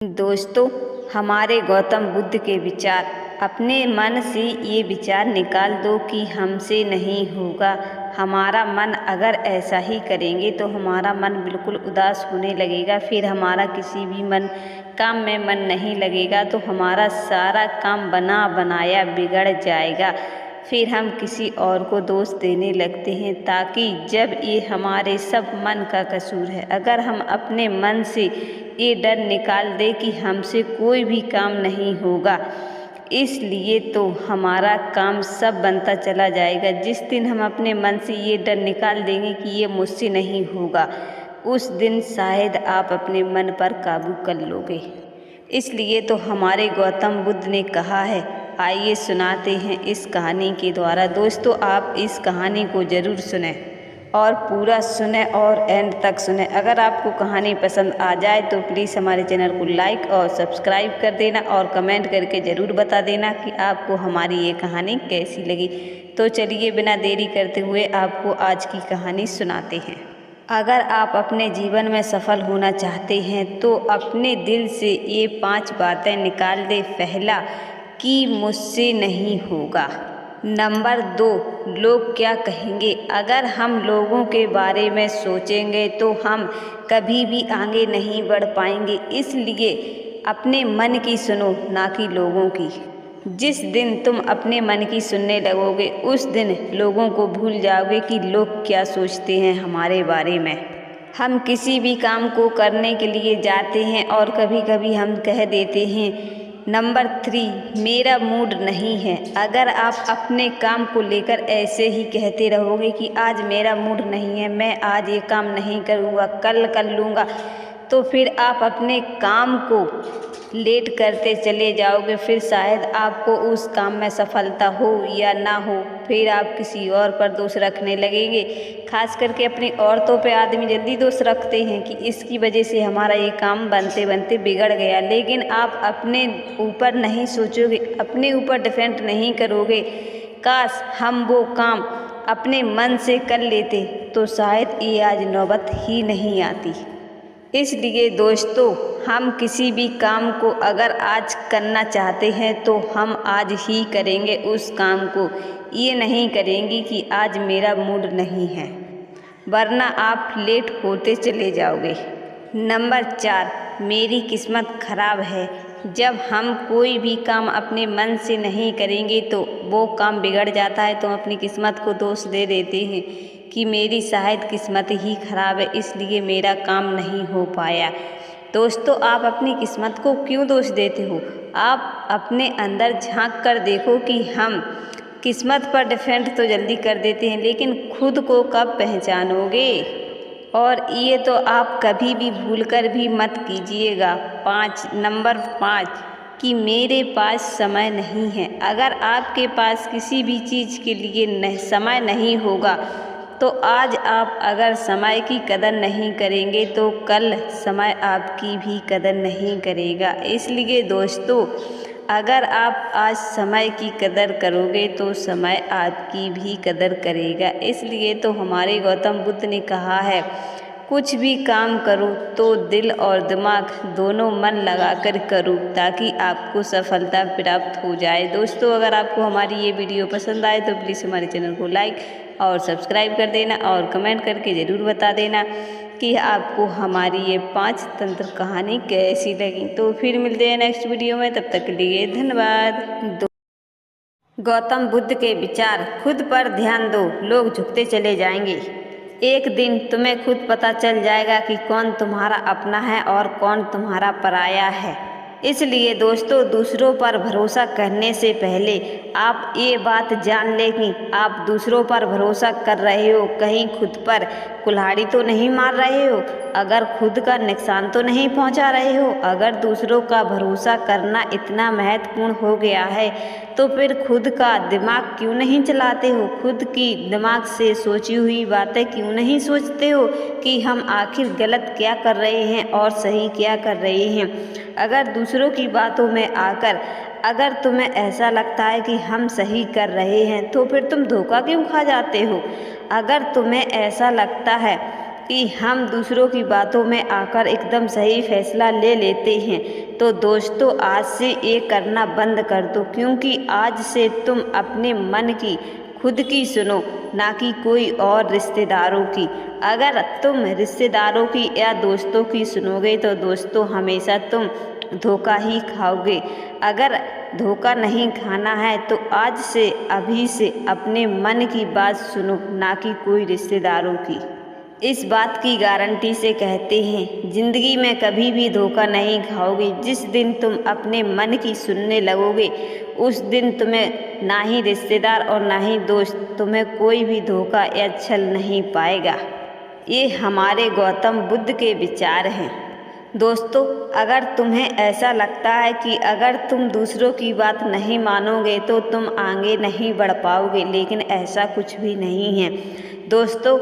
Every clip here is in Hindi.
दोस्तों, हमारे गौतम बुद्ध के विचार। अपने मन से ये विचार निकाल दो कि हमसे नहीं होगा। हमारा मन अगर ऐसा ही करेंगे तो हमारा मन बिल्कुल उदास होने लगेगा, फिर हमारा किसी भी काम में मन नहीं लगेगा, तो हमारा सारा काम बना बनाया बिगड़ जाएगा। फिर हम किसी और को दोष देने लगते हैं, ताकि जब ये हमारे सब मन का कसूर है। अगर हम अपने मन से ये डर निकाल दे कि हमसे कोई भी काम नहीं होगा, इसलिए तो हमारा काम सब बनता चला जाएगा। जिस दिन हम अपने मन से ये डर निकाल देंगे कि ये मुझसे नहीं होगा, उस दिन शायद आप अपने मन पर काबू कर लोगे। इसलिए तो हमारे गौतम बुद्ध ने कहा है। आइए सुनाते हैं इस कहानी के द्वारा। दोस्तों, आप इस कहानी को ज़रूर सुनें और पूरा सुने और एंड तक सुने। अगर आपको कहानी पसंद आ जाए तो प्लीज़ हमारे चैनल को लाइक और सब्सक्राइब कर देना और कमेंट करके ज़रूर बता देना कि आपको हमारी ये कहानी कैसी लगी। तो चलिए बिना देरी करते हुए आपको आज की कहानी सुनाते हैं। अगर आप अपने जीवन में सफल होना चाहते हैं तो अपने दिल से ये 5 बातें निकाल दें। पहला, कि मुझसे नहीं होगा। नंबर 2, लोग क्या कहेंगे। अगर हम लोगों के बारे में सोचेंगे तो हम कभी भी आगे नहीं बढ़ पाएंगे। इसलिए अपने मन की सुनो, ना कि लोगों की। जिस दिन तुम अपने मन की सुनने लगोगे, उस दिन लोगों को भूल जाओगे कि लोग क्या सोचते हैं हमारे बारे में। हम किसी भी काम को करने के लिए जाते हैं और कभी कभी हम कह देते हैं। नंबर 3, मेरा मूड नहीं है। अगर आप अपने काम को लेकर ऐसे ही कहते रहोगे कि आज मेरा मूड नहीं है, मैं आज ये काम नहीं करूँगा, कल कर लूँगा, तो फिर आप अपने काम को लेट करते चले जाओगे। फिर शायद आपको उस काम में सफलता हो या ना हो, फिर आप किसी और पर दोष रखने लगेंगे। खास करके अपनी औरतों पे आदमी जल्दी दोष रखते हैं कि इसकी वजह से हमारा ये काम बनते बनते बिगड़ गया। लेकिन आप अपने ऊपर नहीं सोचोगे, अपने ऊपर डिपेंड नहीं करोगे। काश हम वो काम अपने मन से कर लेते तो शायद ये आज नौबत ही नहीं आती। इसलिए दोस्तों, हम किसी भी काम को अगर आज करना चाहते हैं तो हम आज ही करेंगे उस काम को। ये नहीं करेंगे कि आज मेरा मूड नहीं है, वरना आप लेट होते चले जाओगे। नंबर 4, मेरी किस्मत खराब है। जब हम कोई भी काम अपने मन से नहीं करेंगे तो वो काम बिगड़ जाता है, तो हम अपनी किस्मत को दोष दे देते हैं कि मेरी शायद किस्मत ही खराब है, इसलिए मेरा काम नहीं हो पाया। दोस्तों, आप अपनी किस्मत को क्यों दोष देते हो? आप अपने अंदर झांक कर देखो कि हम किस्मत पर डिपेंड तो जल्दी कर देते हैं, लेकिन खुद को कब पहचानोगे? और ये तो आप कभी भी भूलकर भी मत कीजिएगा। नंबर 5, कि मेरे पास समय नहीं है। अगर आपके पास किसी भी चीज़ के लिए समय नहीं होगा तो आज आप अगर समय की कदर नहीं करेंगे तो कल समय आपकी भी कदर नहीं करेगा। इसलिए दोस्तों, अगर आप आज समय की कदर करोगे तो समय आपकी भी कदर करेगा। इसलिए तो हमारे गौतम बुद्ध ने कहा है, कुछ भी काम करो तो दिल और दिमाग दोनों मन लगाकर करो, ताकि आपको सफलता प्राप्त हो जाए। दोस्तों, अगर आपको हमारी ये वीडियो पसंद आए तो प्लीज़ हमारे चैनल को लाइक और सब्सक्राइब कर देना और कमेंट करके ज़रूर बता देना कि आपको हमारी ये 5 तंत्र कहानी कैसी लगी। तो फिर मिलते हैं नेक्स्ट वीडियो में, तब तक के लिए धन्यवाद। गौतम बुद्ध के विचार। खुद पर ध्यान दो, लोग झुकते चले जाएंगे। एक दिन तुम्हें खुद पता चल जाएगा कि कौन तुम्हारा अपना है और कौन तुम्हारा पराया है। इसलिए दोस्तों, दूसरों पर भरोसा करने से पहले आप ये बात जान लें कि आप दूसरों पर भरोसा कर रहे हो, कहीं खुद पर कुल्हाड़ी तो नहीं मार रहे हो, अगर खुद का नुकसान तो नहीं पहुंचा रहे हो। अगर दूसरों का भरोसा करना इतना महत्वपूर्ण हो गया है तो फिर खुद का दिमाग क्यों नहीं चलाते हो? खुद की दिमाग से सोची हुई बातें क्यों नहीं सोचते हो कि हम आखिर गलत क्या कर रहे हैं और सही क्या कर रहे हैं? अगर दूसरों की बातों में आकर अगर तुम्हें ऐसा लगता है कि हम सही कर रहे हैं तो फिर तुम धोखा क्यों खा जाते हो? अगर तुम्हें ऐसा लगता है कि हम दूसरों की बातों में आकर एकदम सही फैसला ले लेते हैं, तो दोस्तों आज से ये करना बंद कर दो, क्योंकि आज से तुम अपने मन की खुद की सुनो, ना कि कोई और रिश्तेदारों की। अगर तुम रिश्तेदारों की या दोस्तों की सुनोगे तो दोस्तों हमेशा तुम धोखा ही खाओगे। अगर धोखा नहीं खाना है तो आज से अभी से अपने मन की बात सुनो, ना कि कोई रिश्तेदारों की। इस बात की गारंटी से कहते हैं, ज़िंदगी में कभी भी धोखा नहीं खाओगे। जिस दिन तुम अपने मन की सुनने लगोगे उस दिन तुम्हें ना ही रिश्तेदार और ना ही दोस्त, तुम्हें कोई भी धोखा या छल नहीं पाएगा। ये हमारे गौतम बुद्ध के विचार हैं। दोस्तों, अगर तुम्हें ऐसा लगता है कि अगर तुम दूसरों की बात नहीं मानोगे तो तुम आगे नहीं बढ़ पाओगे, लेकिन ऐसा कुछ भी नहीं है। दोस्तों,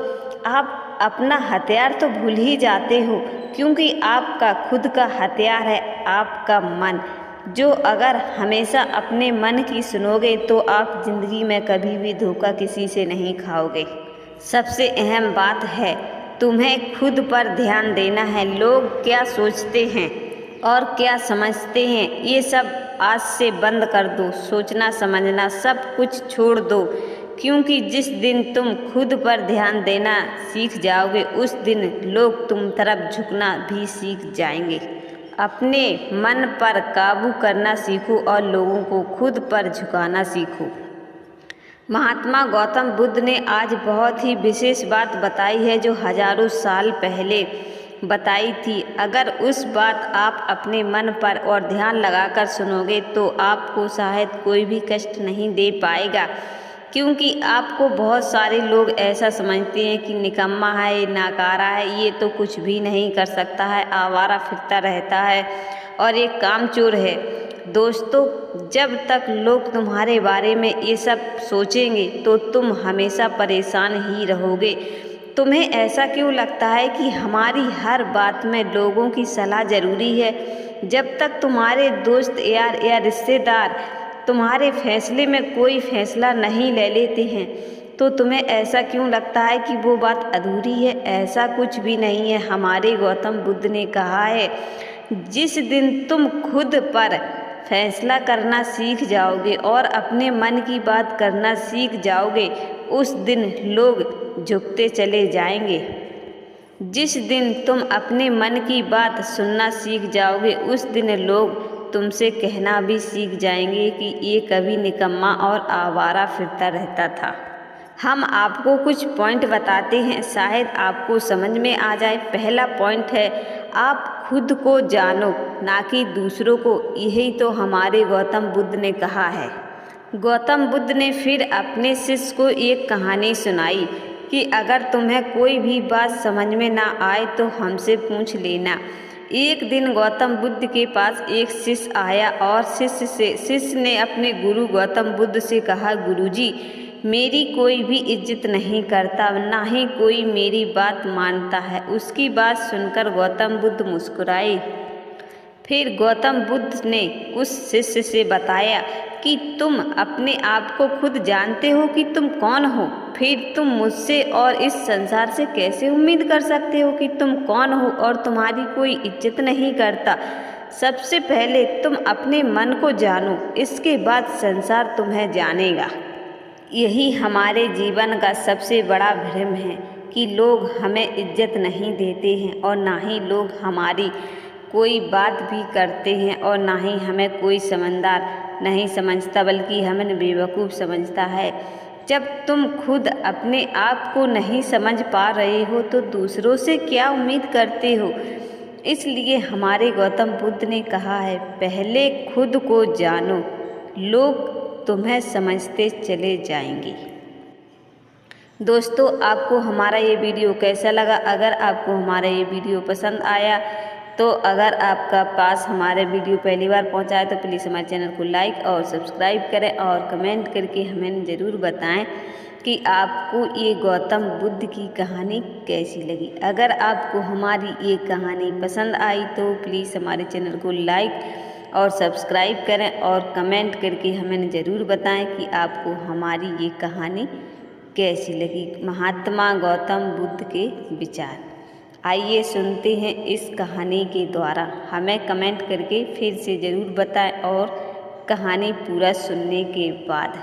आप अपना हथियार तो भूल ही जाते हो, क्योंकि आपका खुद का हथियार है आपका मन। जो अगर हमेशा अपने मन की सुनोगे तो आप ज़िंदगी में कभी भी धोखा किसी से नहीं खाओगे। सबसे अहम बात है, तुम्हें खुद पर ध्यान देना है। लोग क्या सोचते हैं और क्या समझते हैं, ये सब आज से बंद कर दो। सोचना समझना सब कुछ छोड़ दो, क्योंकि जिस दिन तुम खुद पर ध्यान देना सीख जाओगे उस दिन लोग तुम तरफ झुकना भी सीख जाएंगे। अपने मन पर काबू करना सीखो और लोगों को खुद पर झुकाना सीखो। महात्मा गौतम बुद्ध ने आज बहुत ही विशेष बात बताई है, जो हजारों साल पहले बताई थी। अगर उस बात आप अपने मन पर और ध्यान लगाकर सुनोगे तो आपको शायद कोई भी कष्ट नहीं दे पाएगा, क्योंकि आपको बहुत सारे लोग ऐसा समझते हैं कि निकम्मा है, नाकारा है, ये तो कुछ भी नहीं कर सकता है, आवारा फिरता रहता है और एक कामचोर है। दोस्तों, जब तक लोग तुम्हारे बारे में ये सब सोचेंगे तो तुम हमेशा परेशान ही रहोगे। तुम्हें ऐसा क्यों लगता है कि हमारी हर बात में लोगों की सलाह ज़रूरी है? जब तक तुम्हारे दोस्त यार या रिश्तेदार तुम्हारे फैसले में कोई फैसला नहीं ले लेते हैं तो तुम्हें ऐसा क्यों लगता है कि वो बात अधूरी है? ऐसा कुछ भी नहीं है। हमारे गौतम बुद्ध ने कहा है, जिस दिन तुम खुद पर फैसला करना सीख जाओगे और अपने मन की बात करना सीख जाओगे उस दिन लोग झुकते चले जाएंगे। जिस दिन तुम अपने मन की बात सुनना सीख जाओगे उस दिन लोग तुमसे कहना भी सीख जाएंगे कि ये कभी निकम्मा और आवारा फिरता रहता था। हम आपको कुछ पॉइंट बताते हैं, शायद आपको समझ में आ जाए। पहला पॉइंट है, आप खुद को जानो, ना कि दूसरों को। यही तो हमारे गौतम बुद्ध ने कहा है। गौतम बुद्ध ने फिर अपने शिष्य को एक कहानी सुनाई कि अगर तुम्हें कोई भी बात समझ में ना आए तो हमसे पूछ लेना। एक दिन गौतम बुद्ध के पास एक शिष्य आया और शिष्य ने अपने गुरु गौतम बुद्ध से कहा, गुरुजी, मेरी कोई भी इज्जत नहीं करता, ना ही कोई मेरी बात मानता है। उसकी बात सुनकर गौतम बुद्ध मुस्कुराए। फिर गौतम बुद्ध ने उस शिष्य से बताया कि तुम अपने आप को खुद जानते हो कि तुम कौन हो, फिर तुम मुझसे और इस संसार से कैसे उम्मीद कर सकते हो कि तुम कौन हो और तुम्हारी कोई इज्जत नहीं करता। सबसे पहले तुम अपने मन को जानो, इसके बाद संसार तुम्हें जानेगा। यही हमारे जीवन का सबसे बड़ा भ्रम है कि लोग हमें इज्जत नहीं देते हैं और ना ही लोग हमारी कोई बात भी करते हैं और ना ही हमें कोई समझदार नहीं समझता, बल्कि हमें बेवकूफ़ समझता है। जब तुम खुद अपने आप को नहीं समझ पा रहे हो तो दूसरों से क्या उम्मीद करते हो? इसलिए हमारे गौतम बुद्ध ने कहा है, पहले खुद को जानो, लोग तुम्हें समझते चले जाएंगे। दोस्तों, आपको हमारा ये वीडियो कैसा लगा? अगर आपको हमारा ये वीडियो पसंद आया तो अगर आपका पास हमारे वीडियो पहली बार पहुंचा है तो प्लीज़ हमारे चैनल को लाइक और सब्सक्राइब करें और कमेंट करके हमें ज़रूर बताएं कि आपको ये गौतम बुद्ध की कहानी कैसी लगी। अगर आपको हमारी ये कहानी पसंद आई तो प्लीज़ हमारे चैनल को लाइक और सब्सक्राइब करें और कमेंट करके हमें ज़रूर बताएं कि आपको हमारी ये कहानी कैसी लगी। महात्मा गौतम बुद्ध के विचार। आइए सुनते हैं इस कहानी के द्वारा। हमें कमेंट करके फिर से ज़रूर बताएं और कहानी पूरा सुनने के बाद